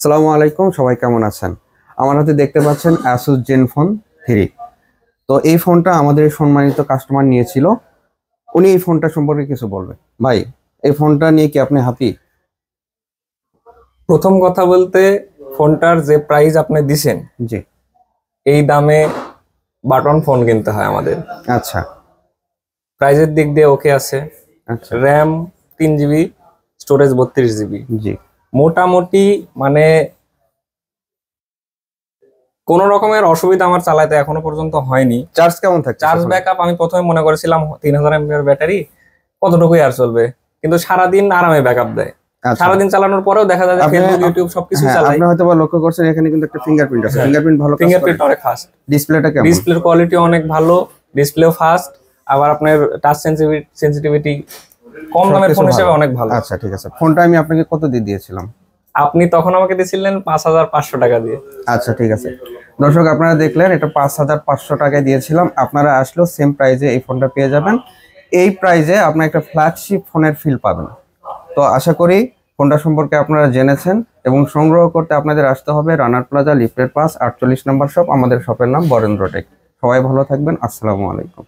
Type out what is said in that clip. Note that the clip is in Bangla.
আসসালামু আলাইকুম, সবাই কেমন আছেন? আমার হাতে দেখতে পাচ্ছেন Asus Zenfone 3। তো এই ফোনটা আমাদের সম্মানিত কাস্টমার নিয়েছিল। উনি এই ফোনটা সম্পর্কে কিছু বলবেন। ভাই, এই ফোনটা নিয়ে কি আপনি হ্যাপি? প্রথম কথা বলতে, ফোনটার যে প্রাইস আপনি দিছেন জি। এই দামে বাটন ফোন কিনতে হয় আমাদের। আচ্ছা প্রাইজের দিক দিয়ে ওকে আছে। আচ্ছা। RAM 3 GB, storage 32 GB. জি। মোটামুটি মানে কোনো রকমের অসুবিধা আমার চালাতে এখনো পর্যন্ত হয়নি। চার্জ কেমন থাকে? চার্জ ব্যাকআপ আমি প্রথমে মনে করেছিলাম 3000 এমএএইচ ব্যাটারি কতটুকুই আর চলবে, কিন্তু সারাদিন আরামে ব্যাকআপ দেয়। আচ্ছা। সারাদিন চালানোর পরেও দেখা যায় যে ফেসবুক, ইউটিউব সবকিছু হ্যাঁ, চালাই। আপনি হয়তো বা লক্ষ্য করছেন এখানে কিন্তু একটা ফিঙ্গারপ্রিন্ট আছে। হ্যাঁ, ফিঙ্গারপ্রিন্ট ভালো কাজ করে। ফিঙ্গারপ্রিন্ট অনেক ফাস্ট। ডিসপ্লেটা কেমন? ডিসপ্লের কোয়ালিটি অনেক ভালো, ডিসপ্লেও ফাস্ট, আবার আপনার টাচ সেন্সিটিভিটি কম দামের ফোন হিসেবে অনেক ভালো। আচ্ছা ঠিক আছে। ফোনটা আমি আপনাকে কত দিয়ে দিয়েছিলাম? আপনি তখন আমাকে দিয়েছিলেন 5500 টাকা দিয়ে। আচ্ছা ঠিক আছে। দর্শক, আপনারা দেখলেন এটা 5500 টাকায় দিয়েছিলাম। আপনারা আসলেও সেম প্রাইজে এই ফোনটা পেয়ে যাবেন। এই প্রাইজে আপনার একটা ফ্ল্যাগশিপ ফোনের ফিল পাবেন। তো আশা করি ফোনটা সম্পর্কে আপনারা জেনেছেন, এবং সংগ্রহ করতে আপনাদের আসতে হবে রানার প্লাজা, লিফটের পাস, 48 নম্বর শপ। আমাদের শপের নাম বরেন্দ্র টেক। সবাই ভালো থাকবেন। আসসালামু আলাইকুম।